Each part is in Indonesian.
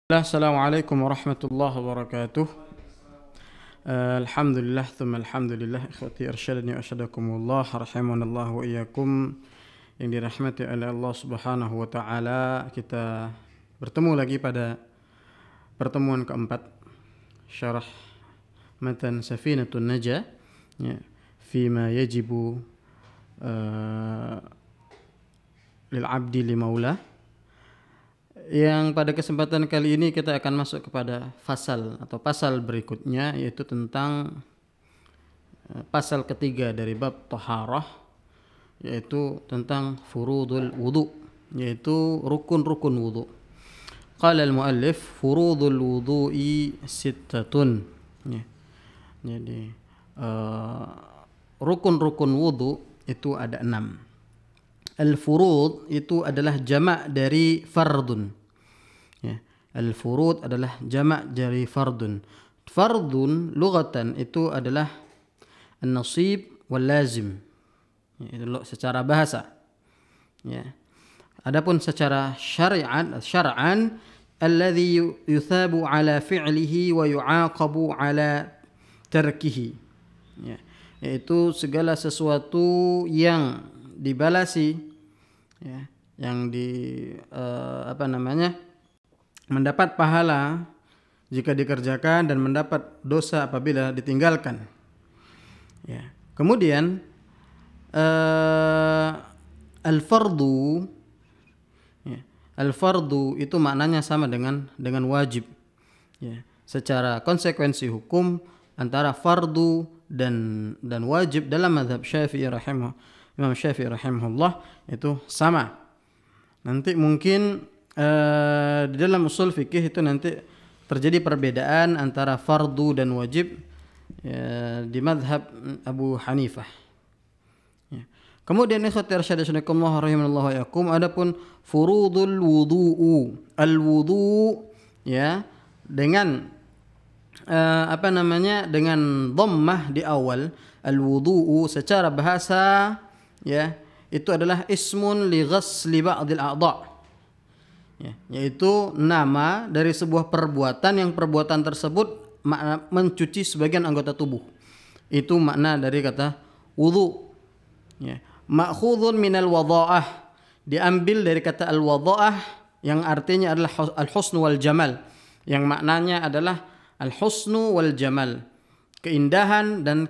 Assalamualaikum warahmatullahi wabarakatuh. Alhamdulillah, thumma alhamdulillah. Ikhwati arsyadani wa asyadakumullah, rahimanallah wa iyyakum. Yang dirahmati oleh Allah subhanahu wa ta'ala, kita bertemu lagi pada pertemuan keempat syarah matan Safinatun Najah, ya, fima yajibu lil abdi li maulah. Yang pada kesempatan kali ini kita akan masuk kepada pasal berikutnya, yaitu tentang pasal ketiga dari bab taharah, yaitu tentang furudul wudu, yaitu rukun-rukun wudu. Qala al-muallif furudul wudu'i sittatun. Ya. Jadi rukun-rukun wudu itu ada 6. Al-furud itu adalah jamak dari fardun. Ya. Al-furud adalah jamak dari fardun. Fardun lughatan itu adalah an-nasib wal lazim. Ya, itu secara bahasa. Ya. Adapun secara syar'an alladhi yuthabu ala fi'lihi wa yu'aqabu ala tarkihi. Ya. Yaitu segala sesuatu yang dibalasi, ya, yang mendapat pahala jika dikerjakan dan mendapat dosa apabila ditinggalkan. Ya. Kemudian al-fardu, ya, al-fardu itu maknanya sama dengan wajib. Ya. Secara konsekuensi hukum antara fardu dan wajib dalam mazhab Imam Syafi'i rahimahullah itu sama. Nanti mungkin di dalam usul fikih itu nanti terjadi perbedaan antara fardu dan wajib, ya, di mazhab Abu Hanifah. Ya. Kemudian ikhwati rasyadakumullah rahimanallahu wa yakum, adapun furudul wudu'u, al-wudu', ya, dengan dengan dhammah di awal, al-wudu'u secara bahasa, ya, itu adalah ismun li ghasli ba'dil a'dha', ya, yaitu nama dari sebuah perbuatan yang perbuatan tersebut makna mencuci sebagian anggota tubuh. Itu makna dari kata wudu. Ya. Ma'khudhun minal wadha'ah, diambil dari kata al-wadha'ah yang artinya adalah al-husnu wal jamal, yang maknanya adalah al-husnu wal jamal, keindahan dan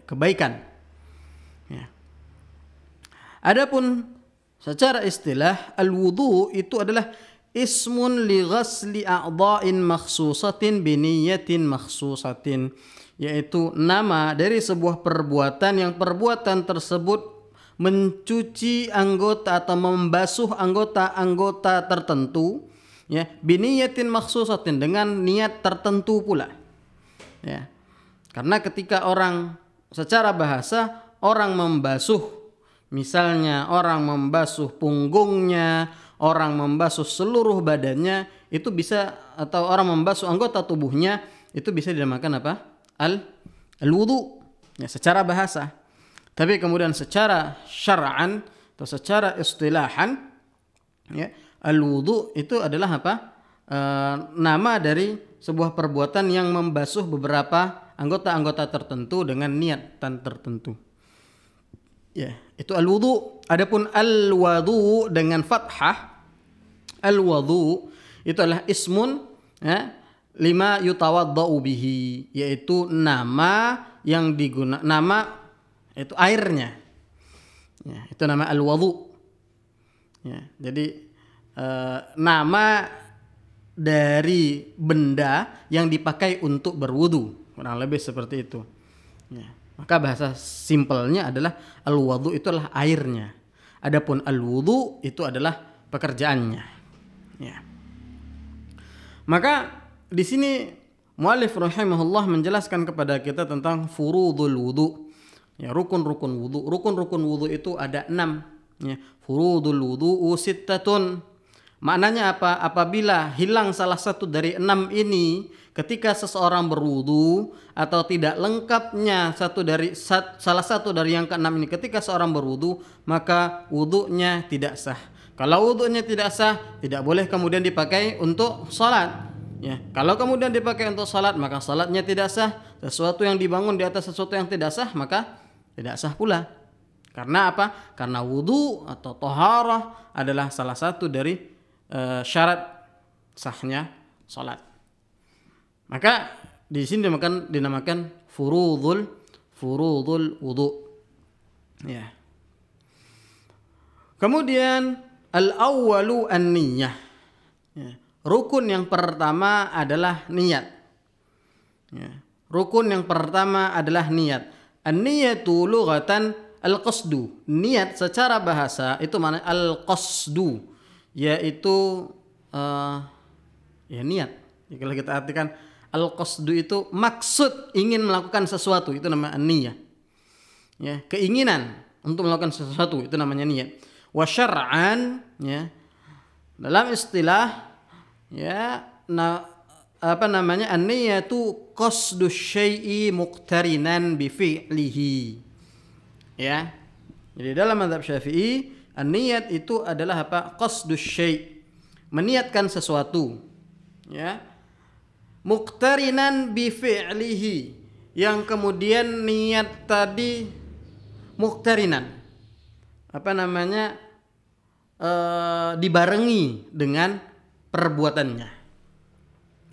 kebaikan. Ya. Adapun secara istilah, al-wudu itu adalah ismun li ghasli a'dha'in makhsusatin biniyatin makhsusatin, yaitu nama dari sebuah perbuatan yang perbuatan tersebut mencuci anggota atau membasuh anggota-anggota tertentu, ya, biniyatin makhsusatin, dengan niat tertentu pula. Ya. Karena ketika orang secara bahasa orang membasuh, misalnya orang membasuh punggungnya, orang membasuh seluruh badannya, itu bisa, atau orang membasuh anggota tubuhnya, itu bisa dinamakan apa? Al-wudu, ya, secara bahasa. Tapi kemudian secara syar'an atau secara istilahan, ya, al-wudu itu adalah apa? Nama dari sebuah perbuatan yang membasuh beberapa anggota-anggota tertentu dengan niatan tertentu. Ya, itu al-wudu. Adapun al-wudu dengan fathah, al-wudu itu adalah ismun, ya, lima yutawaddau bihi, yaitu nama yang nama itu airnya. Ya, itu nama al-wudu. Ya, jadi nama dari benda yang dipakai untuk berwudu, kurang lebih seperti itu. Ya. Maka bahasa simpelnya adalah al-wudu itu adalah airnya. Adapun al-wudu itu adalah pekerjaannya. Ya. Maka di sini muallif rahimahullah menjelaskan kepada kita tentang furudul wudu. Ya, rukun-rukun wudu. Rukun-rukun wudu itu ada 6. Ya. Furudul wudu'u sittatun. Maknanya apa? Apabila hilang salah satu dari 6 ini ketika seseorang berwudu, atau tidak lengkapnya salah satu dari yang ke-6 ini ketika seorang berwudu, maka wudunya tidak sah. Kalau wudunya tidak sah, tidak boleh kemudian dipakai untuk salat. Ya, kalau kemudian dipakai untuk salat, maka salatnya tidak sah. Sesuatu yang dibangun di atas sesuatu yang tidak sah, maka tidak sah pula. Karena apa? Karena wudu atau toharah adalah salah satu dari syarat sahnya salat. Maka di sini dinamakan furudul wudu. Ya. Kemudian al-awwalu an-niyah. Ya. Rukun yang pertama adalah niat. Ya. Rukun yang pertama adalah niat. An-niyatu lughatan al-qasdu. Niat secara bahasa itu mana al-qasdu, yaitu ya niat. Kalau kita artikan al-qasdu itu maksud ingin melakukan sesuatu, itu namanya niyah. Ya, keinginan untuk melakukan sesuatu itu namanya niat. Wa syar'an, ya, dalam istilah, ya, an-niyatu qasdu syai'i muqtarinan bi fi'lihi. Ya. Jadi dalam mazhab Syafi'i, an-niyat itu adalah apa? Qasdu syai', meniatkan sesuatu. Ya. Muqtarinan bi fi'lihi, yang kemudian niat tadi muqtarinan, dibarengi dengan perbuatannya.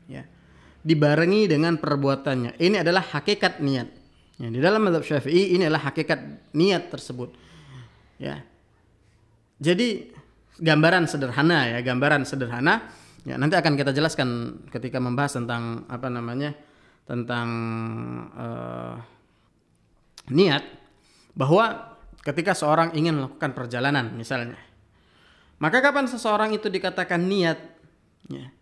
Ya. Dibarengi dengan perbuatannya. Ini adalah hakikat niat. Ya, di dalam mazhab Syafi'i ini adalah hakikat niat tersebut. Ya. Jadi gambaran sederhana. Ya, nanti akan kita jelaskan ketika membahas tentang niat, bahwa ketika seorang ingin melakukan perjalanan misalnya, maka kapan seseorang itu dikatakan niat? Ya,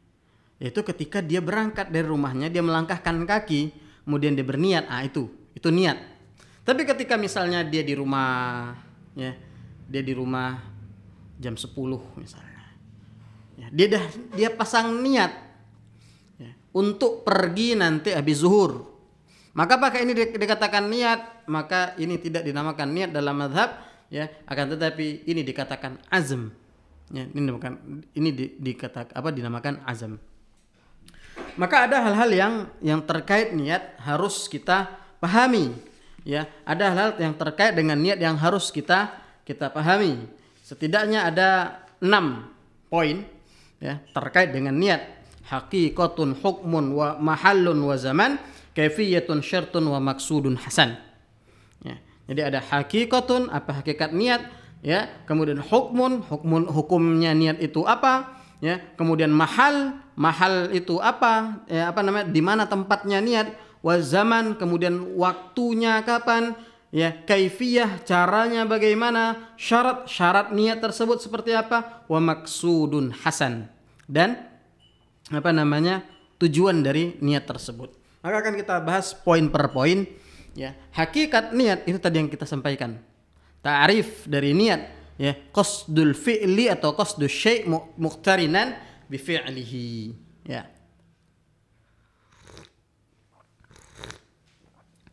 yaitu ketika dia berangkat dari rumahnya, dia melangkahkan kaki, kemudian dia berniat, itu niat. Tapi ketika misalnya dia di rumah jam 10 misalnya, ya, dia pasang niat, ya, untuk pergi nanti habis zuhur, maka apakah ini dikatakan niat? Maka ini tidak dinamakan niat dalam mazhab, ya, akan tetapi ini dikatakan azm. Ya, dinamakan azam. Maka ada hal-hal yang terkait niat harus kita pahami. Ya, ada hal-hal yang terkait dengan niat yang harus kita pahami. Setidaknya ada 6 poin, ya, terkait dengan niat. Haqiqatun, hukmun, wa mahallun, wa zaman, kaifiyatun, syartun, wa maksudun hasan. Ya, jadi ada haqiqatun, apa hakikat niat, ya, kemudian hukumnya niat itu apa, ya, kemudian mahal itu apa, ya, di mana tempatnya niat, wa zaman, kemudian waktunya kapan, ya, kaifiyah, caranya bagaimana, syarat niat tersebut seperti apa, wa maksudun hasan, dan tujuan dari niat tersebut. Maka akan kita bahas poin per poin, ya. Hakikat niat itu tadi yang kita sampaikan. Ta'rif dari niat, ya, qasdul fi'li atau qasdus syai' muqtarinan bi fi'lihi, ya.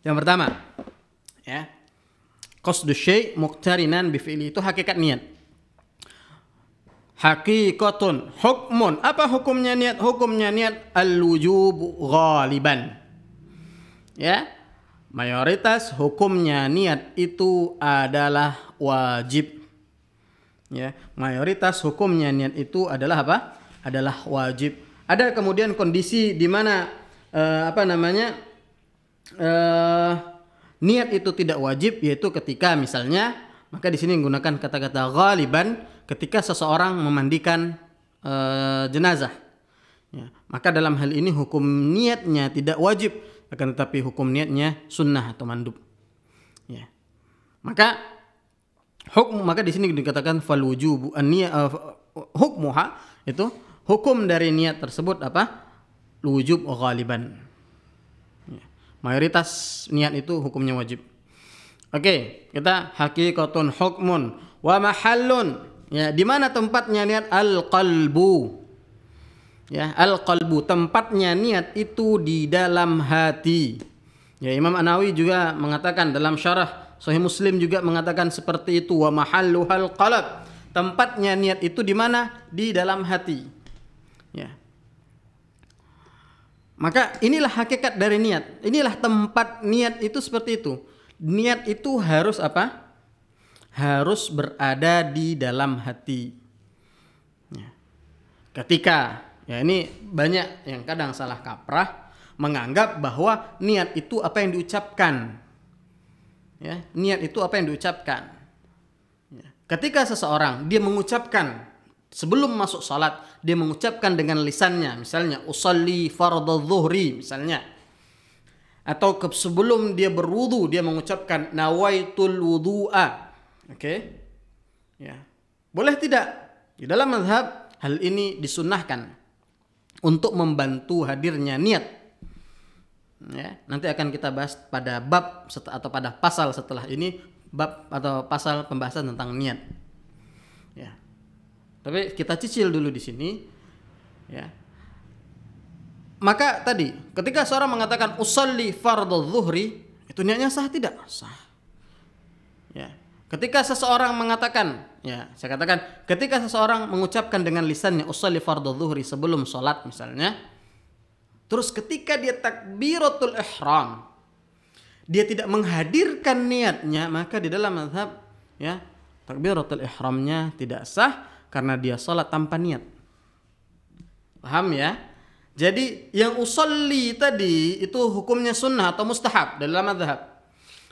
Yang pertama, ya, qasdus syai' muqtarinan bi fi'lihi, itu hakikat niat. Haqiqatun, hukmun, apa hukumnya niat? Hukumnya niat al-wujub ghaliban, ya. Mayoritas hukumnya niat itu adalah wajib. Ya, mayoritas hukumnya niat itu adalah apa? Adalah wajib. Ada kemudian kondisi di mana niat itu tidak wajib, yaitu ketika misalnya, maka di sini menggunakan kata-kata ghaliban, ketika seseorang memandikan jenazah. Ya, maka dalam hal ini hukum niatnya tidak wajib, akan tetapi hukum niatnya sunnah atau mandub. Ya. Maka di sini dikatakan fal wujubu hukmuha, itu hukum dari niat tersebut apa? Wujub ghaliban. Ya. Mayoritas niat itu hukumnya wajib. Oke, kita haqiqatun, hukmun, wa mahallun. Ya, di mana tempatnya niat? Al-qalbu. Ya, al-qalbu, tempatnya niat itu di dalam hati. Ya, Imam An-Nawawi juga mengatakan dalam syarah Sahih Muslim juga mengatakan seperti itu, wa mahalluhal qalb. Tempatnya niat itu di mana? Di dalam hati. Ya. Maka inilah hakikat dari niat. Inilah tempat niat itu seperti itu. Niat itu harus apa? Harus berada di dalam hati. Ya. Ketika, ya ini banyak yang kadang salah kaprah menganggap bahwa niat itu apa yang diucapkan. Ya, niat itu apa yang diucapkan. Ketika seseorang dia mengucapkan sebelum masuk salat, dia mengucapkan dengan lisannya, misalnya usolli fardhu dhuhri misalnya. Atau sebelum dia berwudu dia mengucapkan nawaitul wudu'a. Oke? Ya. Boleh tidak? Di dalam mazhab hal ini disunnahkan untuk membantu hadirnya niat. Ya, nanti akan kita bahas pada bab atau pada pasal setelah ini, bab atau pasal pembahasan tentang niat. Ya. Tapi kita cicil dulu di sini. Ya. Maka tadi ketika seorang mengatakan usolli fardhu dhuhri, itu niatnya sah tidak? Sah. Ya. Ketika seseorang mengatakan, ya, saya katakan ketika seseorang mengucapkan dengan lisannya usolli fardhu dhuhri sebelum sholat misalnya, terus ketika dia takbiratul ihram dia tidak menghadirkan niatnya, maka di dalam mazhab ya takbiratul ihramnya tidak sah karena dia salat tanpa niat. Paham ya? Jadi yang usolli tadi itu hukumnya sunnah atau mustahab dalam mazhab.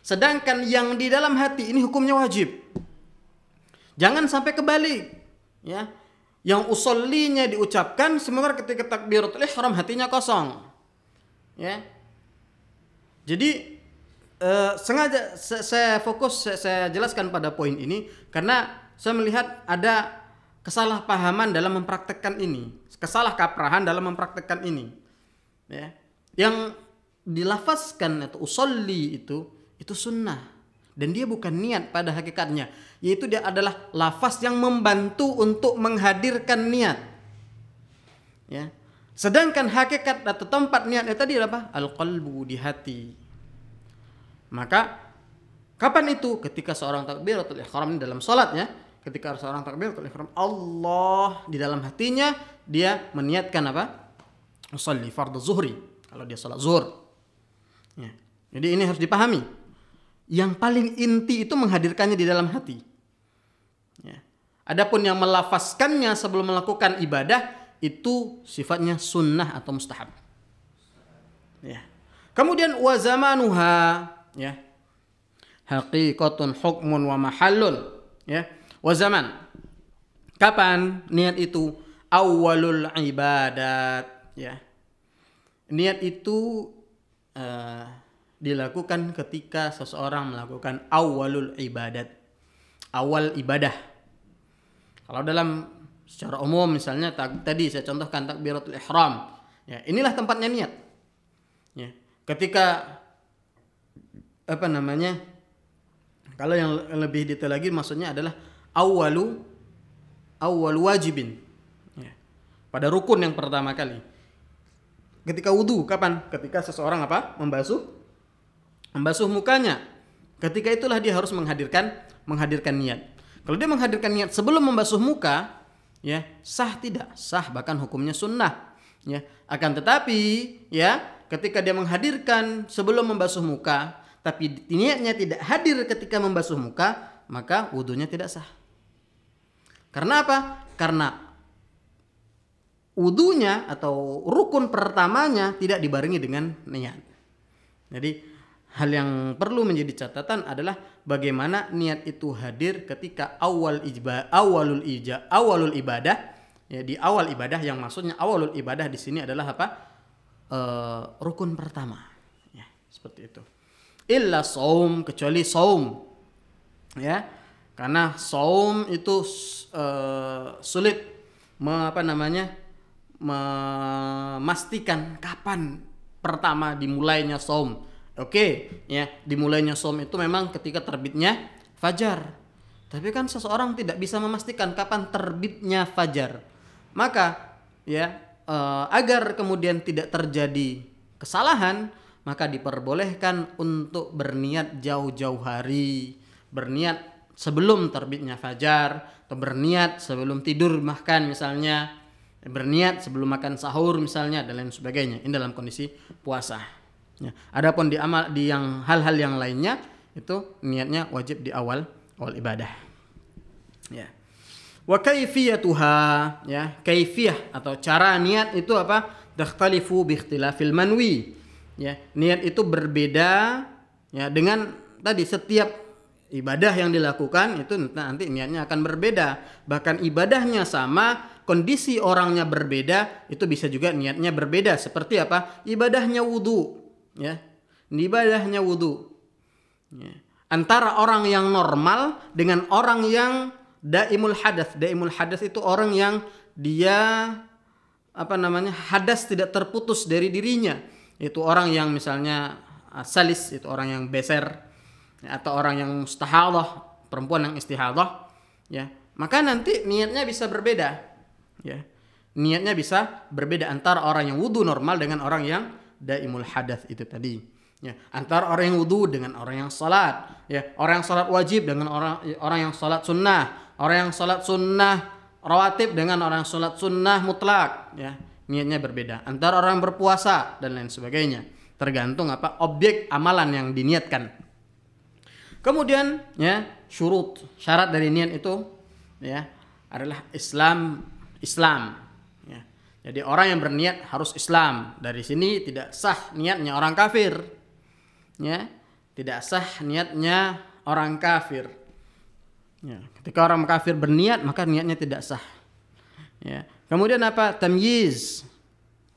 Sedangkan yang di dalam hati ini hukumnya wajib. Jangan sampai kebalik. Ya. Yang usollinya diucapkan sementara ketika takbiratul ihram hatinya kosong. Ya. Jadi sengaja saya fokus saya jelaskan pada poin ini karena saya melihat ada kesalahpahaman dalam mempraktekkan ini, kesalahkaprahan dalam mempraktekkan ini. Ya. Yang dilafazkan atau usolli itu sunnah dan dia bukan niat pada hakikatnya, yaitu dia adalah lafaz yang membantu untuk menghadirkan niat. Ya. Sedangkan hakikat atau tempat niatnya tadi apa? Al-qalbu, di hati. Maka kapan itu? Ketika seorang takbiratul ihram dalam salatnya, ketika seorang takbiratul ihram Allah di dalam hatinya dia meniatkan apa? Usolli fardhu zuhri kalau dia salat zuhur. Ya. Jadi ini harus dipahami. Yang paling inti itu menghadirkannya di dalam hati. Ya. Adapun yang melafazkannya sebelum melakukan ibadah itu sifatnya sunnah atau mustahab. Ya. Kemudian wa zamanuha, ya, haqiqatun hukmun wa mahallun, ya, wa zaman. Kapan niat itu? Awalul ibadat, ya. Niat itu dilakukan ketika seseorang melakukan awalul ibadat, awal ibadah. Kalau dalam secara umum misalnya tadi saya contohkan takbiratul ihram, ya, inilah tempatnya niat. Ya. Ketika kalau yang lebih detail lagi maksudnya adalah awal wajibin, ya, pada rukun yang pertama kali. Ketika wudu kapan? Ketika seseorang membasuh mukanya. Ketika itulah dia harus menghadirkan niat. Kalau dia menghadirkan niat sebelum membasuh muka, ya, sah tidak? Sah, bahkan hukumnya sunnah. Ya, akan tetapi ya ketika dia menghadirkan sebelum membasuh muka, tapi niatnya tidak hadir ketika membasuh muka, maka wudunya tidak sah. Karena apa? Karena wudunya atau rukun pertamanya tidak dibarengi dengan niat. Jadi hal yang perlu menjadi catatan adalah bagaimana niat itu hadir ketika awalul ibadah, ya, di awal ibadah, yang maksudnya awalul ibadah di sini adalah apa? Rukun pertama, ya, seperti itu. Illa saum, kecuali saum, ya, karena saum itu sulit memastikan kapan pertama dimulainya saum. Oke, ya, dimulainya saum itu memang ketika terbitnya fajar. Tapi kan seseorang tidak bisa memastikan kapan terbitnya fajar. Maka ya agar kemudian tidak terjadi kesalahan, maka diperbolehkan untuk berniat jauh-jauh hari, berniat sebelum terbitnya fajar, atau berniat sebelum tidur bahkan misalnya, berniat sebelum makan sahur misalnya, dan lain sebagainya. Ini dalam kondisi puasa. Ya. Adapun di yang hal-hal yang lainnya itu niatnya wajib di awal ibadah. Ya. Wa kaifiyatuha, ya, kaifiyah atau cara niat itu apa? Takhtalifu bi ikhtilafil manwi. Ya, niat itu berbeda ya dengan tadi setiap ibadah yang dilakukan itu nanti niatnya akan berbeda. Bahkan ibadahnya sama, kondisi orangnya berbeda, itu bisa juga niatnya berbeda. Seperti apa? Ibadahnya wudu, ya. Ibadahnya wudu. Ya. Antara orang yang normal dengan orang yang daimul hadas. Daimul hadas itu orang yang dia hadas tidak terputus dari dirinya. Itu orang yang misalnya salis, itu orang yang beser, ya, atau orang yang mustahadah, perempuan yang istihadah, ya. Maka nanti niatnya bisa berbeda, ya. Niatnya bisa berbeda antara orang yang wudu normal dengan orang yang daimul hadas itu tadi. Ya, antara orang yang wudu dengan orang yang salat, ya, orang yang salat wajib dengan orang yang salat sunnah, orang yang salat sunnah rawatib dengan orang yang salat sunnah mutlak, ya, niatnya berbeda. Antara orang yang berpuasa dan lain sebagainya, tergantung apa objek amalan yang diniatkan. Kemudian, ya, syarat dari niat itu, ya, adalah Islam. Ya. Jadi orang yang berniat harus Islam. Dari sini tidak sah niatnya orang kafir. Ya, tidak sah niatnya orang kafir. Ya, ketika orang kafir berniat maka niatnya tidak sah. Ya. Kemudian apa? Tamyiz.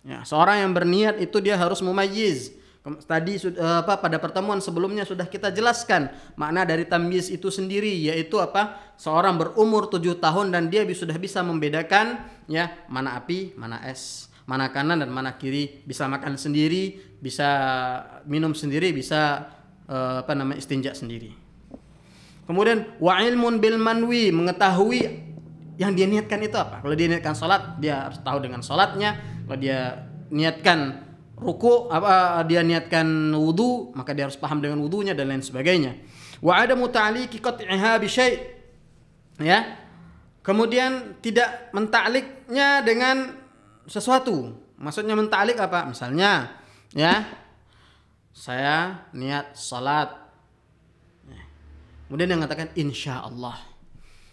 Ya, seorang yang berniat itu dia harus mumayyiz. Tadi pada pertemuan sebelumnya sudah kita jelaskan makna dari tamyiz itu sendiri, yaitu apa? Seorang berumur 7 tahun dan dia sudah bisa membedakan, ya, mana api, mana es, mana kanan dan mana kiri, bisa makan sendiri, bisa minum sendiri, bisa istinja sendiri. Kemudian wa ilmun bil manwi, mengetahui yang dia niatkan itu apa. Kalau dia niatkan salat, dia harus tahu dengan salatnya. Kalau dia niatkan ruku, dia niatkan wudu, maka dia harus paham dengan wudunya dan lain sebagainya. Wa adamu ta'liqi qat'iha bi syai', ya. Kemudian tidak mentakliknya dengan sesuatu. Maksudnya mentaklik apa? Misalnya, ya, saya niat salat, kemudian dia mengatakan insya Allah.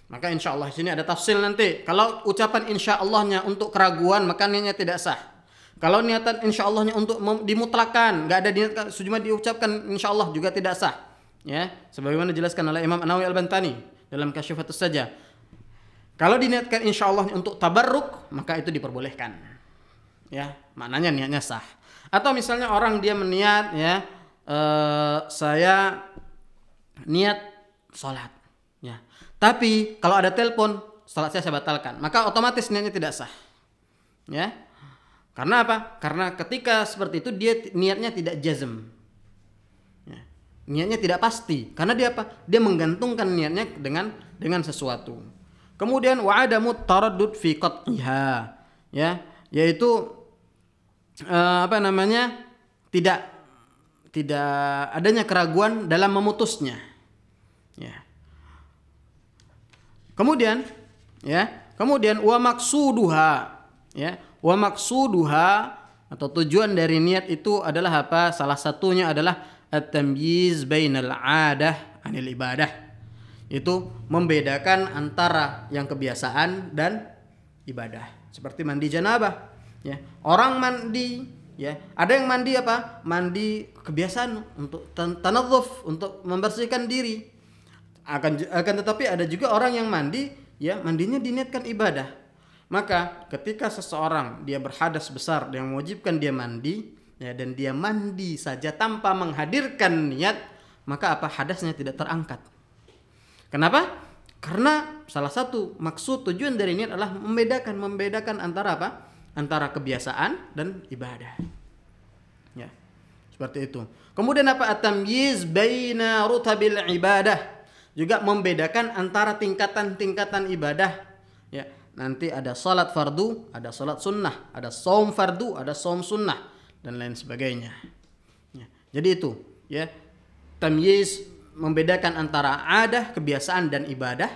Maka insya Allah di sini ada tafsir nanti. Kalau ucapan insya Allahnya untuk keraguan, maka niatnya tidak sah. Kalau niatan insya Allahnya untuk dimutlakan, nggak ada niat, cuma diucapkan insya Allah juga tidak sah. Ya, sebagaimana dijelaskan oleh Imam An-Nawawi Al-Bantani dalam Kasyifatus Saja. Kalau diniatkan insya Allah untuk tabarruk, maka itu diperbolehkan. Ya, maknanya niatnya sah. Atau misalnya orang dia meniat, ya, saya niat sholat, ya. Tapi kalau ada telepon, sholat saya batalkan, maka otomatis niatnya tidak sah. Ya. Karena apa? Karena ketika seperti itu dia niatnya tidak jazm. Ya. Niatnya tidak pasti. Karena dia apa? Dia menggantungkan niatnya dengan sesuatu. Kemudian wa adamu taraddud fi qat'iha, ya, yaitu tidak adanya keraguan dalam memutusnya. Ya. Kemudian wa maksuduha, ya, wa maksuduha atau tujuan dari niat itu adalah apa? Salah satunya adalah at-tamyiz bainal 'adah 'anil ibadah. Itu membedakan antara yang kebiasaan dan ibadah. Seperti mandi janabah, ya. Orang mandi, ya, ada yang mandi apa? Mandi kebiasaan untuk tanadzuf, untuk membersihkan diri. Akan tetapi ada juga orang yang mandi, ya, mandinya diniatkan ibadah. Maka ketika seseorang dia berhadas besar yang mewajibkan dia mandi, ya, dan dia mandi saja tanpa menghadirkan niat, maka apa? Hadasnya tidak terangkat. Kenapa? Karena salah satu maksud tujuan dari niat adalah membedakan antara apa? Antara kebiasaan dan ibadah. Ya. Seperti itu. Kemudian apa? At-tamyiz baina rutabil ibadah. Juga membedakan antara tingkatan-tingkatan ibadah. Ya. Nanti ada salat fardu, ada salat sunnah, ada saum fardu, ada saum sunnah, dan lain sebagainya. Ya. Jadi itu, ya, tamyiz membedakan antara adah, kebiasaan dan ibadah.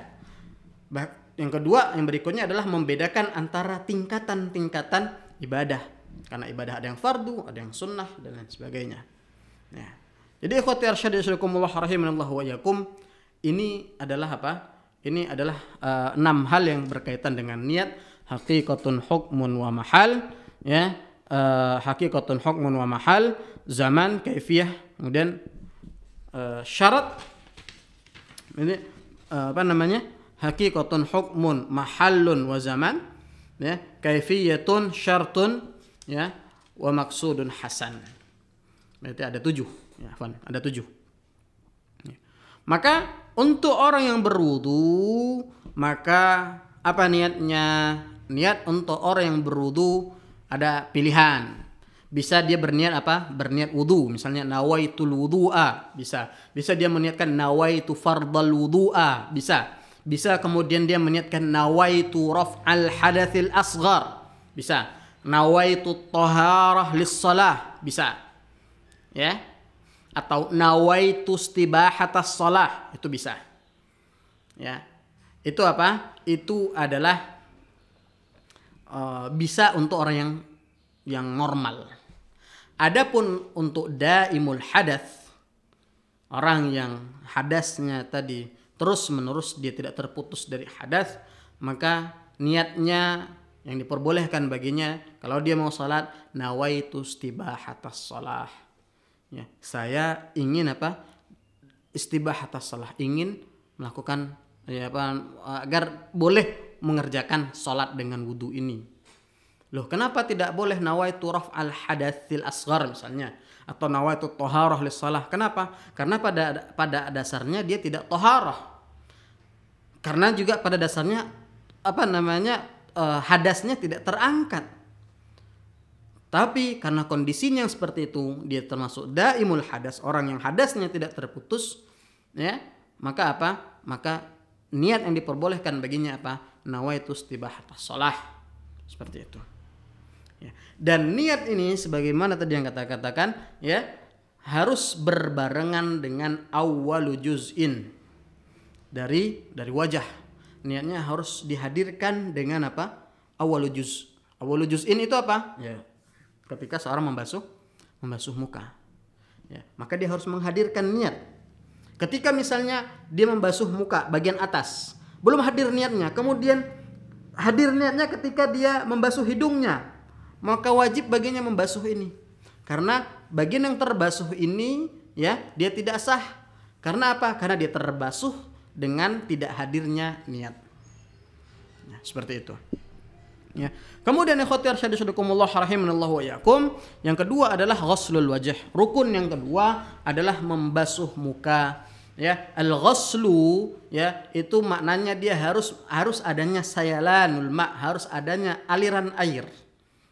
Yang kedua, yang berikutnya adalah membedakan antara tingkatan-tingkatan ibadah. Karena ibadah ada yang fardu, ada yang sunnah dan lain sebagainya. Ya. Jadi ikhwati arsyadillakumullah rahimanallah wa iyyakum, ini adalah apa? Ini adalah 6 hal yang berkaitan dengan niat, haqiqatun hukmun wa mahal, ya. Haqiqatun hukmun wa mahal, zaman, kaifiyah, kemudian syarat. Ini apa namanya? Haqiqatun hukmun mahallun wa zaman, ya, kaifiyatun syartun, ya, wa maqsudun hasan. Berarti ada 7, ya, ada 7. Ya. Maka untuk orang yang berwudu, maka apa niatnya? Niat untuk orang yang berwudu ada pilihan. Bisa dia berniat apa? Berniat wudu, misalnya nawaitul wudu'a, bisa. Bisa dia meniatkan nawaitu fardal wudu'a, bisa. Bisa kemudian dia meniatkan nawaitu raf'al hadatsil asghar, bisa. Nawaitu taharah lis-shalah, bisa. Ya. Atau nawaitu istibahatas shalah, itu bisa. Ya. Itu apa? Itu adalah bisa untuk orang yang normal. Adapun untuk daimul hadath, orang yang hadasnya tadi terus menerus dia tidak terputus dari hadas, maka niatnya yang diperbolehkan baginya kalau dia mau salat, nawaitu istibahatas shalah. Ya, saya ingin apa? Istibahatas shalah, ingin melakukan ya apa, agar boleh mengerjakan salat dengan wudu ini. Loh, kenapa tidak boleh nawaitu raf'al hadatsil asghar misalnya, atau nawaitu taharah lis-shalah? Kenapa? Karena pada dasarnya dia tidak taharah. Karena juga pada dasarnya apa namanya hadasnya tidak terangkat. Tapi karena kondisinya yang seperti itu, dia termasuk daimul hadas, orang yang hadasnya tidak terputus, ya, maka apa? Maka niat yang diperbolehkan baginya apa? Nawaitu istibahatas shalah. Seperti itu. Ya. Dan niat ini sebagaimana tadi yang katakan, ya, harus berbarengan dengan awwalu juz'in. Dari wajah. Niatnya harus dihadirkan dengan apa? Awwalu juz. Awwalu juz'in itu apa? Ya. Ketika seorang membasuh muka. Ya, maka dia harus menghadirkan niat. Ketika misalnya dia membasuh muka bagian atas, belum hadir niatnya, kemudian hadir niatnya ketika dia membasuh hidungnya, maka wajib baginya membasuh ini. Karena bagian yang terbasuh ini, ya, dia tidak sah. Karena apa? Karena dia terbasuh dengan tidak hadirnya niat. Ya, seperti itu. Ya. Kemudian ikhwati arsyadillakumullah rahimanallahu wa iyyakum, yang kedua adalah ghuslul wajh. Rukun yang kedua adalah membasuh muka. Ya, al-ghuslu, ya, itu maknanya dia harus adanya sayalanul ma, harus adanya aliran air.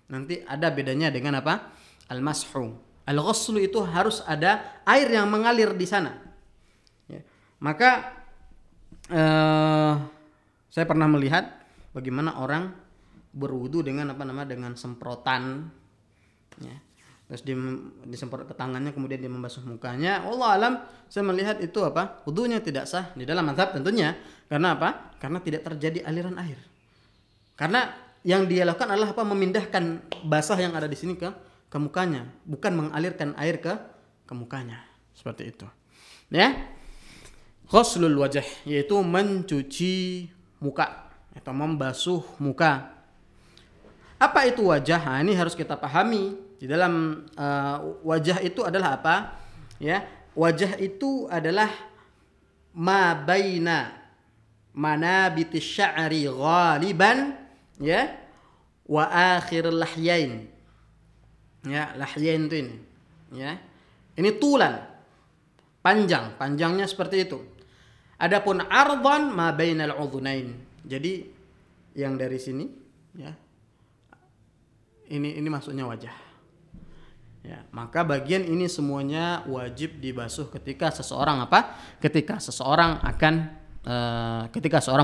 Nanti ada bedanya dengan apa? Al-mashu. Al-ghuslu itu harus ada air yang mengalir di sana. Ya. Maka saya pernah melihat bagaimana orang berwudu dengan dengan semprotan, ya. Terus disemprot ke tangannya, kemudian dia membasuh mukanya. Wallahu alam, saya melihat itu apa? Wudunya tidak sah di dalam mazhab tentunya. Karena apa? Karena tidak terjadi aliran air. Karena yang dia lakukan adalah apa? Memindahkan basah yang ada di sini ke mukanya, bukan mengalirkan air ke mukanya. Seperti itu. Ya. Ghuslul wajh, yaitu mencuci muka atau membasuh muka. Apa itu wajah? Nah, ini harus kita pahami. Di dalam wajah itu adalah apa? Ya, wajah itu adalah ma baina manabitis sya'ri ghaliban, ya, wa akhir lahyain. Ya, lahyain itu ini. Ya. Ini tulan. Panjangnya seperti itu. Adapun ardan ma bainal udhunain. Jadi yang dari sini, ya. Ini maksudnya wajah. Ya, maka bagian ini semuanya wajib dibasuh ketika seseorang apa? Ketika seseorang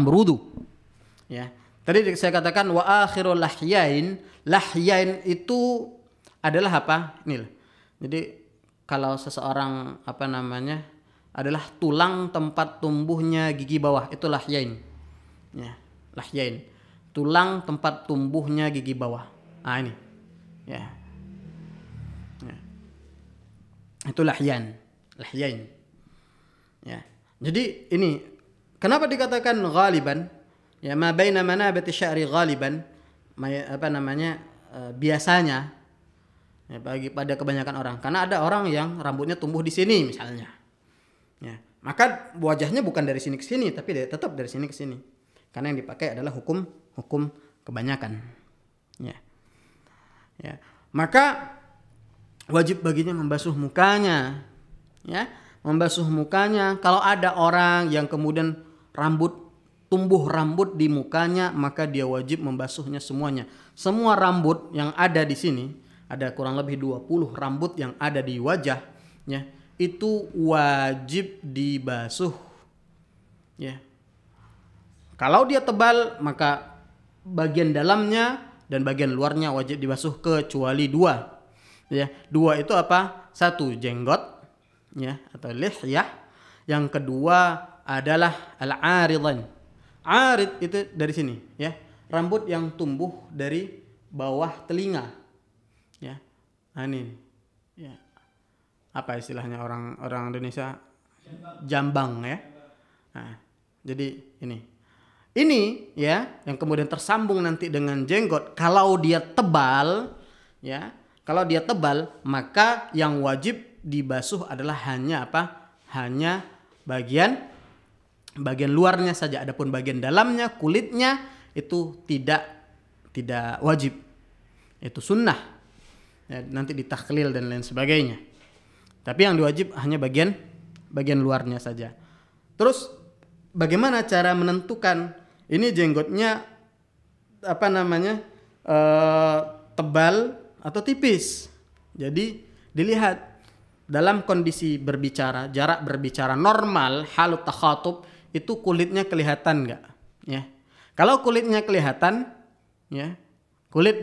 berwudu. Ya. Tadi saya katakan wa akhirul lahyain. Lahyain itu adalah apa? Ini. Jadi kalau seseorang adalah tulang tempat tumbuhnya gigi bawah, itu lahyain. Ya, lahyain. Tulang tempat tumbuhnya gigi bawah. Ah ini. Ya. Ya. Itu lahyan, lahyain. Ya. Jadi ini kenapa dikatakan ghaliban? Ya, ma baina manabati sya'ri ghaliban, biasanya ya, pada kebanyakan orang. Karena ada orang yang rambutnya tumbuh di sini misalnya. Ya, maka wajahnya bukan dari sini ke sini, tapi tetap dari sini ke sini. Karena yang dipakai adalah hukum kebanyakan. Ya. Ya. Maka wajib baginya membasuh mukanya. Ya, membasuh mukanya. Kalau ada orang yang kemudian tumbuh rambut di mukanya, maka dia wajib membasuhnya semuanya. Semua rambut yang ada di sini, ada kurang lebih 20 rambut yang ada di wajah, ya, itu wajib dibasuh. Ya. Kalau dia tebal, maka bagian dalamnya dan bagian luarnya wajib dibasuh kecuali dua. Ya, dua itu apa? Satu jenggot, ya, atau lihyah. Yang kedua adalah al-aridan. Arid itu dari sini, ya, rambut yang tumbuh dari bawah telinga. Ya, nah ini, ya, apa istilahnya orang Indonesia? Jambang, ya. Nah, jadi ini ya yang kemudian tersambung nanti dengan jenggot. Kalau dia tebal, ya, kalau dia tebal, maka yang wajib dibasuh adalah hanya apa? Hanya bagian luarnya saja. Adapun bagian dalamnya, kulitnya itu tidak wajib. Itu sunnah. Ya, nanti ditahlil dan lain sebagainya. Tapi yang diwajib hanya bagian luarnya saja. Terus bagaimana cara menentukan ini jenggotnya tebal atau tipis? Jadi dilihat dalam kondisi berbicara, jarak berbicara normal, halut takhatub, itu kulitnya kelihatan enggak? Ya. Kalau kulitnya kelihatan, ya, kulit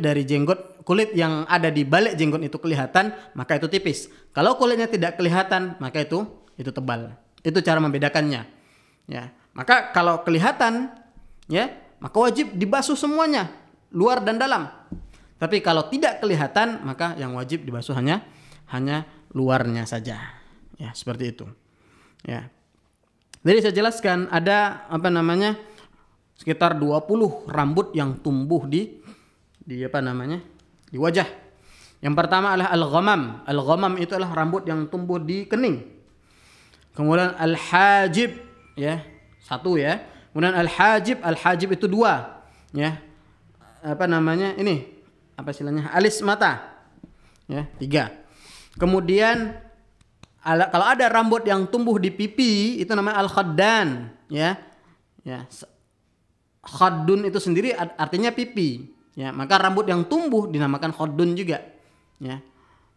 yang ada di balik jenggot itu kelihatan, maka itu tipis. Kalau kulitnya tidak kelihatan, maka itu tebal. Itu cara membedakannya. Ya. Maka kalau kelihatan, ya, maka wajib dibasuh semuanya, luar dan dalam. Tapi kalau tidak kelihatan, maka yang wajib dibasuh hanya luarnya saja. Ya, seperti itu. Ya. Jadi saya jelaskan ada sekitar 20 rambut yang tumbuh di wajah. Yang pertama adalah al-ghamam. Al-ghamam itu adalah rambut yang tumbuh di kening. Kemudian al-hajib, ya, satu, ya. Kemudian al-hajib itu dua, ya. Ini apa istilahnya? Alis mata. Ya, 3. Kemudian kalau ada rambut yang tumbuh di pipi itu namanya al-khaddan, ya. Ya. Khaddun itu sendiri artinya pipi, ya. Maka rambut yang tumbuh dinamakan khaddun juga, ya.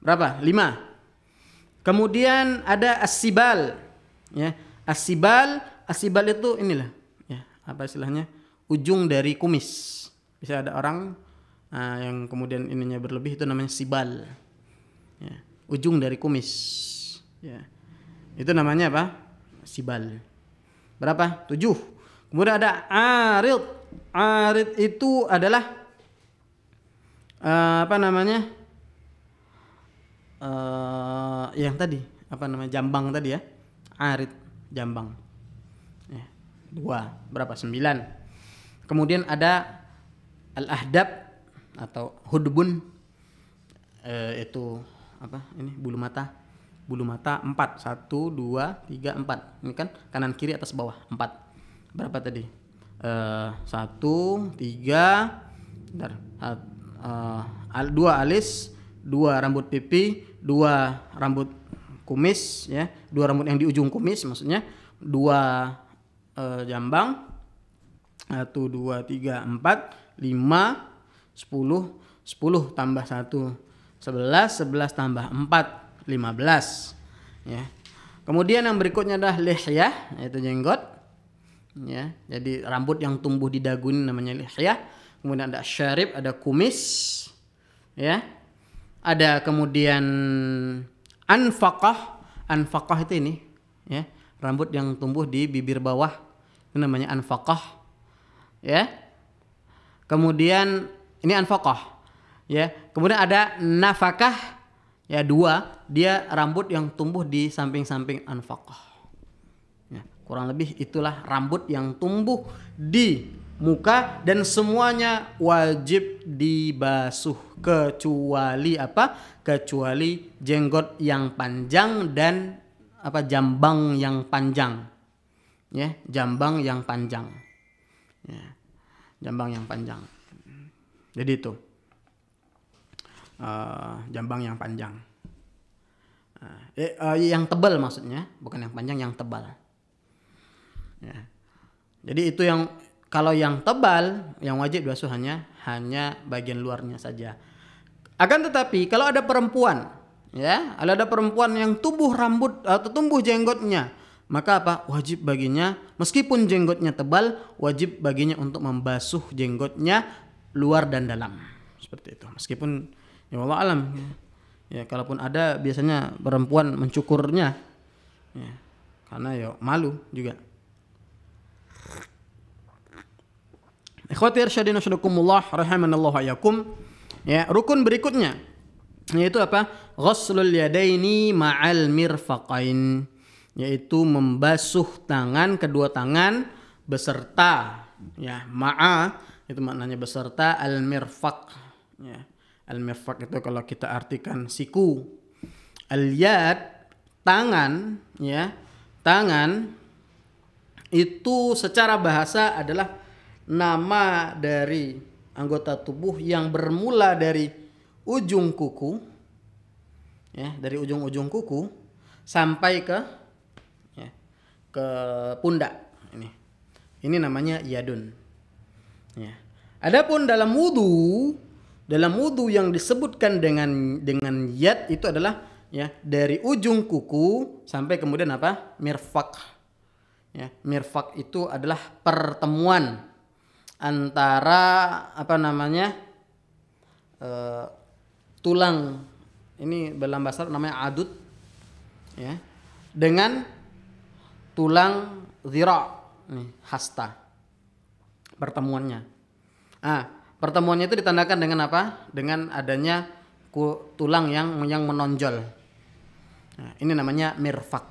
Berapa? 5. Kemudian ada as-sibal, ya. As-sibal itu inilah, ya, apa istilahnya? Ujung dari kumis. Bisa ada orang yang kemudian ininya berlebih, itu namanya sibal. Ya. Ujung dari kumis, ya. Itu namanya apa? Sibal. Berapa? 7. Kemudian ada arid. Arid itu adalah yang tadi, jambang tadi, ya. Arid, jambang. Ya. 2. Berapa? 9. Kemudian ada al-ahdab atau hudbun, itu bulu mata 4. 1, 2, 3, 4. Ini kan kanan kiri atas bawah 4. Berapa tadi? 1, 3, 2 alis, 2 rambut pipi, 2 rambut kumis, ya, 2 rambut yang di ujung kumis maksudnya, 2 jambang, 1, 2, 3, 4, 5, 10 tambah 1, 11 tambah 4, 15, ya. Kemudian yang berikutnya adalah lihyah, yaitu jenggot, ya. Jadi rambut yang tumbuh di dagu ini namanya lihyah. Kemudian ada syarib, ada kumis, ya. Ada kemudian anfaqah itu ini, ya. rambut yang tumbuh di bibir bawah itu namanya anfaqah, ya. Kemudian ini anfaqah, ya. Kemudian ada nafakah, ya, 2, dia rambut yang tumbuh di samping-samping anfaqah. Ya, kurang lebih itulah rambut yang tumbuh di muka dan semuanya wajib dibasuh kecuali apa? Kecuali jenggot yang panjang dan apa? Jambang yang panjang. Ya, jambang yang panjang. Ya, jambang yang panjang. Jadi itu jambang yang panjang. Yang tebal maksudnya, bukan yang panjang, yang tebal. Ya. Jadi itu yang kalau yang tebal, yang wajib dibasuh hanya bagian luarnya saja. Akan tetapi kalau ada perempuan, ya, ada perempuan yang tumbuh rambut atau tumbuh jenggotnya, maka apa? Wajib baginya, meskipun jenggotnya tebal, wajib baginya untuk membasuh jenggotnya luar dan dalam. Seperti itu. Meskipun ya wallahu alam, ya, kalaupun ada biasanya perempuan mencukurnya, ya, karena ya malu juga. Ikhwati irsyadina syadakumullah rahimanallahu ayakum. Ya, rukun berikutnya yaitu apa? Ghuslul yadaini ma'al mirfaqain, yaitu membasuh tangan, kedua tangan beserta, ya, ma'a itu maknanya beserta al mirfaq, ya. Al mirfaq itu kalau kita artikan siku. Al yad tangan, ya. Tangan itu secara bahasa adalah nama dari anggota tubuh yang bermula dari ujung kuku, ya, dari ujung-ujung kuku sampai ke, ya, ke pundak. Ini namanya yadun. Ya. Adapun dalam wudu yang disebutkan dengan yad itu adalah, ya, dari ujung kuku sampai kemudian apa? Mirfaq. Ya, mirfaq itu adalah pertemuan antara apa namanya tulang, ini dalam bahasa namanya adud, ya, dengan tulang zira, nih, hasta, pertemuannya. Pertemuannya itu ditandakan dengan apa? Dengan adanya tulang yang menonjol. Nah, ini namanya mirfaq.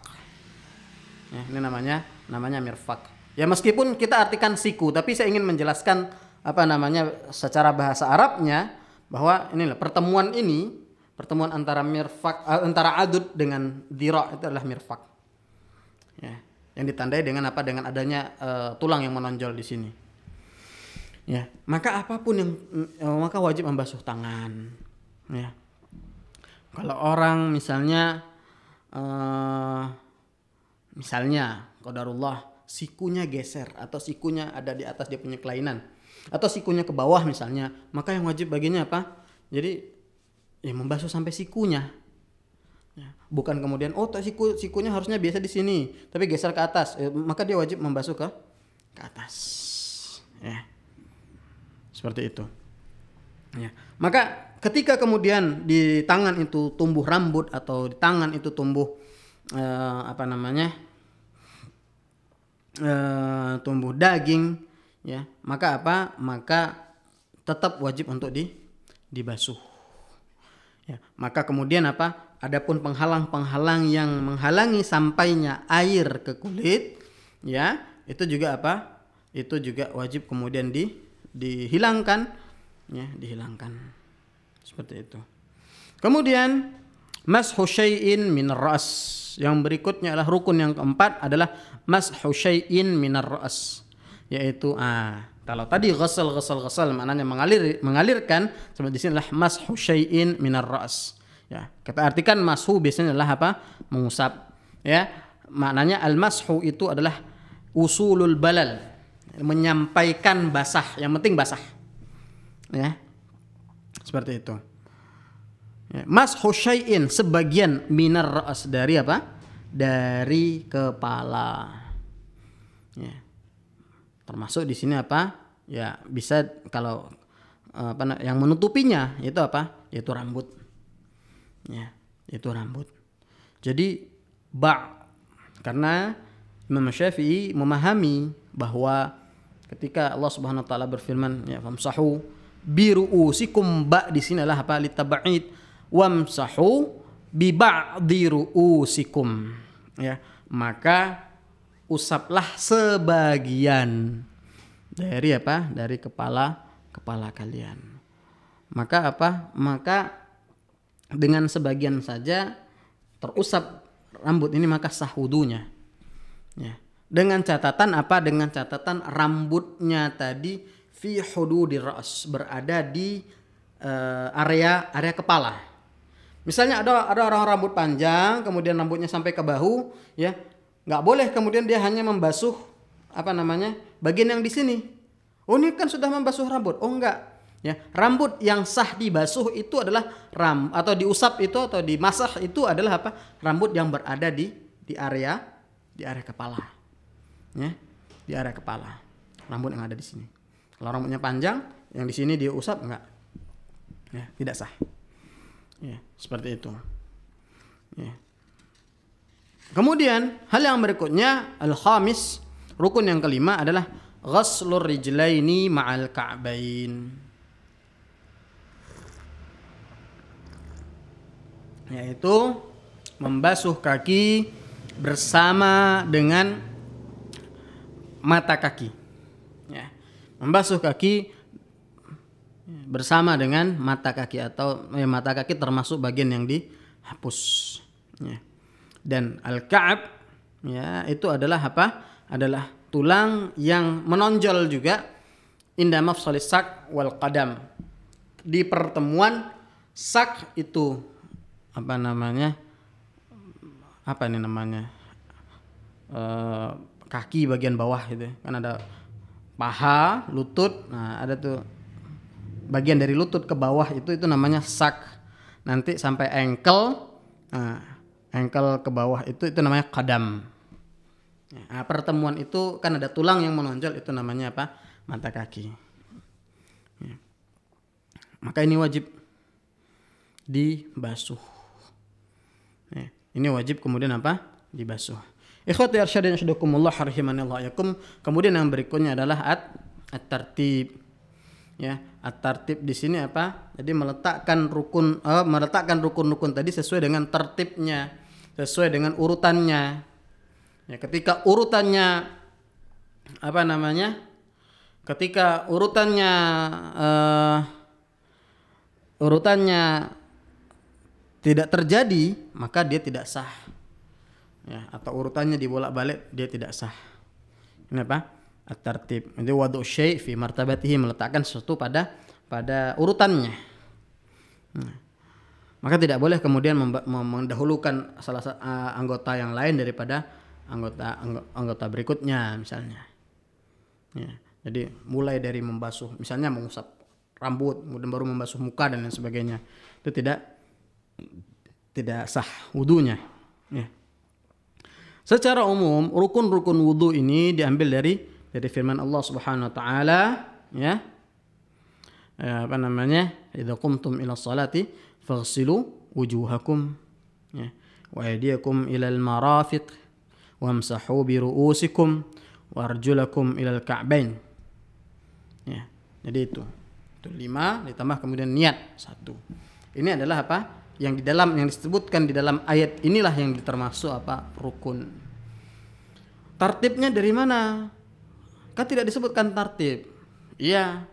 Ya, ini namanya mirfaq. Ya, meskipun kita artikan siku, tapi saya ingin menjelaskan apa namanya secara bahasa Arabnya bahwa inilah pertemuan antara mirfaq, antara adud dengan dhira itu adalah mirfaq. Ya, yang ditandai dengan apa? Dengan adanya tulang yang menonjol di sini. Ya, maka apapun yang maka wajib membasuh tangan. Ya. Kalau orang misalnya qadarullah sikunya geser atau sikunya ada di atas dia punya kelainan atau sikunya ke bawah misalnya, maka yang wajib baginya apa? Jadi ya membasuh sampai sikunya. Ya, bukan kemudian sikunya harusnya biasa di sini tapi geser ke atas, maka dia wajib membasuh ke atas. Ya. Seperti itu. Ya. Maka ketika kemudian di tangan itu tumbuh rambut atau di tangan itu tumbuh tumbuh daging, ya, maka apa? Maka tetap wajib untuk dibasuh. Ya, maka kemudian apa? Adapun penghalang-penghalang yang menghalangi sampainya air ke kulit, ya, itu juga apa? Itu juga wajib kemudian dihilangkan, ya, dihilangkan. Seperti itu. Kemudian mashu syai'in minar ra's. Yang berikutnya adalah rukun yang keempat adalah mashu syai'in minar ra's, yaitu kalau tadi ghasal maknanya mengalirkan, seperti di sini adalah mashu syai'in minar ra's. Ya, kita artikan mashu biasanya adalah apa? Mengusap. Ya, maknanya al-mashu itu adalah usulul balal, menyampaikan basah, yang penting basah. Ya. Seperti itu. Ya, mashu syai'in sebagian minar ra's dari apa? Dari kepala. Ya. Termasuk di sini apa? Ya, bisa kalau yang menutupinya itu apa? Yaitu rambut. Ya, itu rambut. Jadi karena Imam Syafi'i memahami bahwa ketika Allah Subhanahu wa taala berfirman ya famsahu biruusikum, ba di sini adalah apa, litab'id, wamsahu bi ba'di ruusikum, ya, maka usaplah sebagian dari apa, dari kepala kalian. Maka apa, maka dengan sebagian saja terusap rambut ini maka sah wudunya, ya. Dengan catatan apa, dengan catatan rambutnya tadi fi hududir ra's, berada di area kepala. Misalnya ada orang rambut panjang kemudian rambutnya sampai ke bahu, ya, nggak boleh kemudian dia hanya membasuh apa namanya bagian yang di sini. Oh, ini kan sudah membasuh rambut. Oh, enggak, ya. Rambut yang sah dibasuh itu adalah atau diusap itu atau dimasah itu adalah apa, rambut yang berada di area kepala, ya, di area kepala, rambut yang ada di sini. Kalau rambutnya panjang yang di sini diusap, enggak, ya, tidak sah, ya, seperti itu, ya. Kemudian hal yang berikutnya, al-khamis, rukun yang kelima adalah ghaslur rijlaini ma'al ka'bain, yaitu membasuh kaki bersama dengan mata kaki, ya. Membasuh kaki bersama dengan mata kaki, atau mata kaki termasuk bagian yang dihapus, ya. Dan al-ka'ab, ya, itu adalah apa? Adalah tulang yang menonjol juga inda mafsalis sak wal qadam. Di pertemuan sak itu apa namanya? Apa ini namanya? Kaki bagian bawah itu. Kan ada paha, lutut. Nah, ada tuh bagian dari lutut ke bawah itu namanya sak. Nanti sampai ankle. Nah, ankle ke bawah itu namanya qadam. Nah, pertemuan itu kan ada tulang yang menonjol, itu namanya apa? Mata kaki. Ya. Maka ini wajib dibasuh. Ya. Ini wajib kemudian apa? Dibasuh. Ikhwati arsyadin syadakumullah rahimanallahu yakum. Kemudian yang berikutnya adalah at-tartib. Ya, at-tartib di sini apa? Jadi meletakkan rukun-rukun tadi sesuai dengan tertibnya, sesuai dengan urutannya. Ya, ketika urutannya apa namanya? Ketika urutannya tidak terjadi, maka dia tidak sah. Ya, atau urutannya dibolak-balik, dia tidak sah. Ini apa? At-tartib. Itu wadu syai' fi martabatihi, meletakkan sesuatu pada urutannya. Maka tidak boleh kemudian mendahulukan salah satu anggota yang lain daripada anggota berikutnya misalnya. Ya, jadi mulai dari membasuh, misalnya mengusap rambut, kemudian baru membasuh muka dan lain sebagainya. Itu tidak sah wudunya. Ya. Secara umum rukun-rukun wudu ini diambil dari firman Allah Subhanahu wa taala, ya. Apa namanya? Idza qumtum ila sholati faghsilu wujuhakum, ya, wa aydiyakum ila al-marafiq wamsahu bi ru'usikum warjulakum ila al-ka'bain. Ya. Jadi itu 5 ditambah kemudian niat 1. Ini adalah apa? Yang disebutkan di dalam ayat inilah yang termasuk apa? Rukun. Tartibnya dari mana? Kan tidak disebutkan tartib. Iya.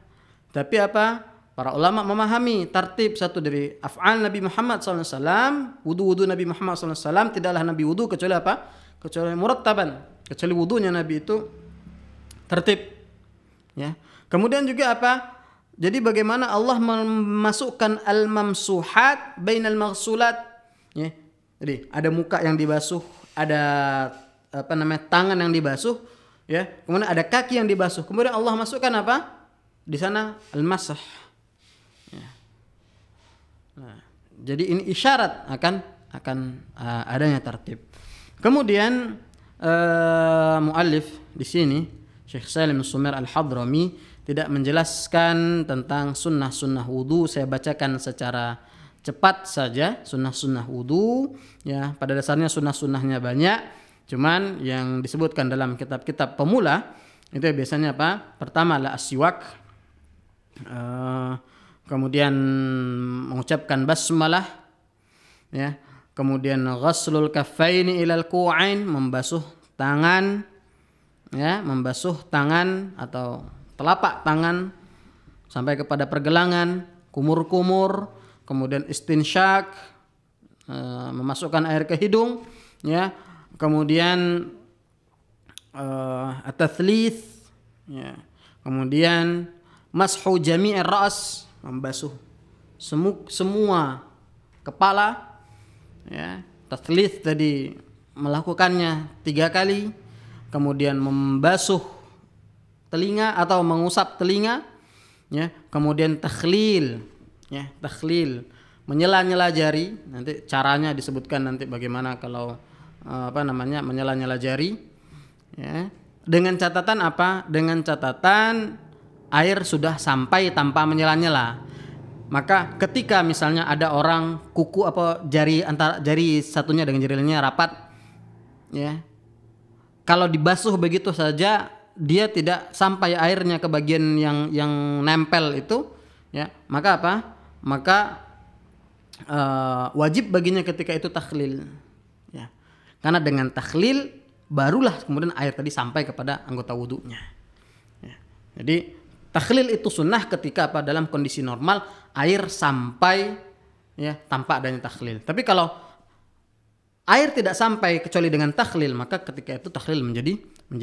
Tapi apa? Para ulama memahami tartib satu dari af'al Nabi Muhammad SAW, wudu Nabi Muhammad SAW, tidaklah Nabi wudu kecuali apa? Kecuali murattaban, kecuali wudunya Nabi itu tertib. Ya. Kemudian juga apa? Jadi bagaimana Allah memasukkan al-mamsuhat bainal maghsulat, ya. Jadi ada muka yang dibasuh, ada apa namanya tangan yang dibasuh, ya. Kemudian ada kaki yang dibasuh. Kemudian Allah masukkan apa? Di sana al-masah. Ya. Nah, jadi ini isyarat akan adanya tertib. Kemudian muallif di sini Syekh Salim Sumer Al-Hadrami tidak menjelaskan tentang sunnah-sunnah wudu. Saya bacakan secara cepat saja sunnah-sunnah wudu. Ya, pada dasarnya sunnah-sunnahnya banyak. Cuman yang disebutkan dalam kitab-kitab pemula itu biasanya apa? Pertama adalah asyiwak, kemudian mengucapkan basmalah, ya. Kemudian ghaslul kaffaini ilal ku'ain, membasuh tangan, ya, membasuh tangan atau telapak tangan sampai kepada pergelangan, kumur-kumur, kemudian istinsyak, memasukkan air ke hidung, ya. Kemudian at-tathlits, ya. Kemudian mashu jami'ir ra's, membasuh semua kepala, ya. Tathlits tadi melakukannya 3 kali, kemudian membasuh telinga atau mengusap telinga, ya. Kemudian takhlil, ya, takhlil, menyela-nyela jari. Nanti caranya disebutkan nanti bagaimana kalau menyela-nyela jari, ya. Dengan catatan apa? Dengan catatan air sudah sampai tanpa menyela-nyela. Maka ketika misalnya ada orang kuku apa jari antara jari satunya dengan jari lainnya rapat, ya, kalau dibasuh begitu saja dia tidak sampai airnya ke bagian yang nempel itu, ya, maka apa? Maka wajib baginya ketika itu takhlil, ya. Karena dengan takhlil barulah kemudian air tadi sampai kepada anggota wudunya, ya. Jadi takhlil itu sunnah ketika apa? Dalam kondisi normal air sampai, ya, tanpa adanya takhlil. Tapi kalau air tidak sampai kecuali dengan takhlil, maka ketika itu takhlil menjadi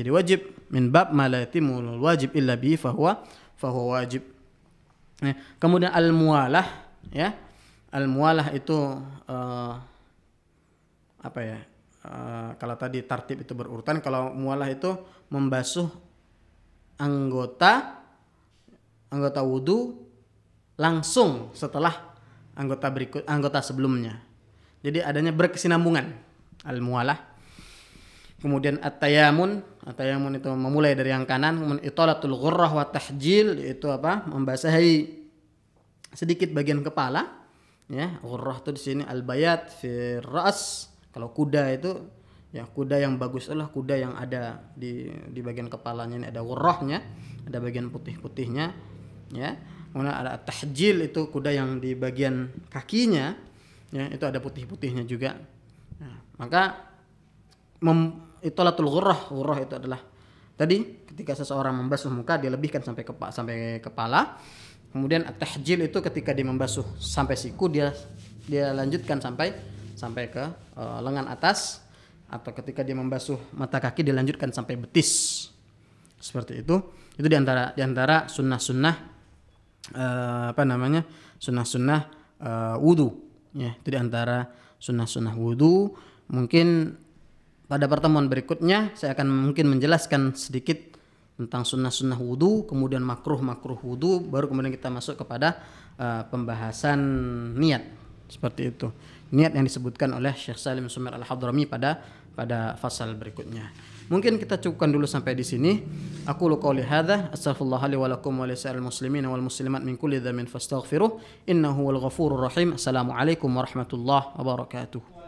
wajib. Min bab ma la yatimul wajib illa bihi fahuwa wajib. Ya. Kemudian al-muwalah, ya. Al-muwalah itu kalau tadi tartib itu berurutan, kalau muwalah itu membasuh anggota wudu langsung setelah anggota sebelumnya. Jadi adanya berkesinambungan, al-muwalah. Kemudian at-tayamun itu memulai dari yang kanan, kemudian italatul ghurrah wa tahjil, yaitu apa? Membasahi sedikit bagian kepala, ya. Ghurrah itu di sini al-bayat fi ra's. Kalau kuda itu, ya, kuda yang bagus adalah kuda yang ada di bagian kepalanya ini ada ghurrahnya, ada bagian putih-putihnya, ya. Kemudian ada tahjil, itu kuda yang di bagian kakinya, ya, itu ada putih-putihnya juga. Nah, maka italatul ghurrah itu adalah tadi ketika seseorang membasuh muka dia lebihkan sampai kepala. Kemudian at-tahjil itu ketika dia membasuh sampai siku dia lanjutkan sampai ke lengan atas, atau ketika dia membasuh mata kaki dia lanjutkan sampai betis. Seperti itu. Itu di antara sunnah-sunnah sunnah-sunnah wudu, ya. Itu di antara sunnah-sunnah wudu. Mungkin pada pertemuan berikutnya saya akan mungkin menjelaskan sedikit tentang sunnah-sunnah wudu, kemudian makruh wudu, baru kemudian kita masuk kepada pembahasan niat. Seperti itu. Niat yang disebutkan oleh Syekh Salim Sumer Al-Hadrami pada fasal berikutnya. Mungkin kita cukupkan dulu sampai di sini. Aku qouli hadza, astaghfirullah li wa lakum wa lisa'il muslimin wal muslimat min kulli dhanbin fastaghfiruh innahu wal ghafurur rahim. Assalamualaikum warahmatullahi wabarakatuh.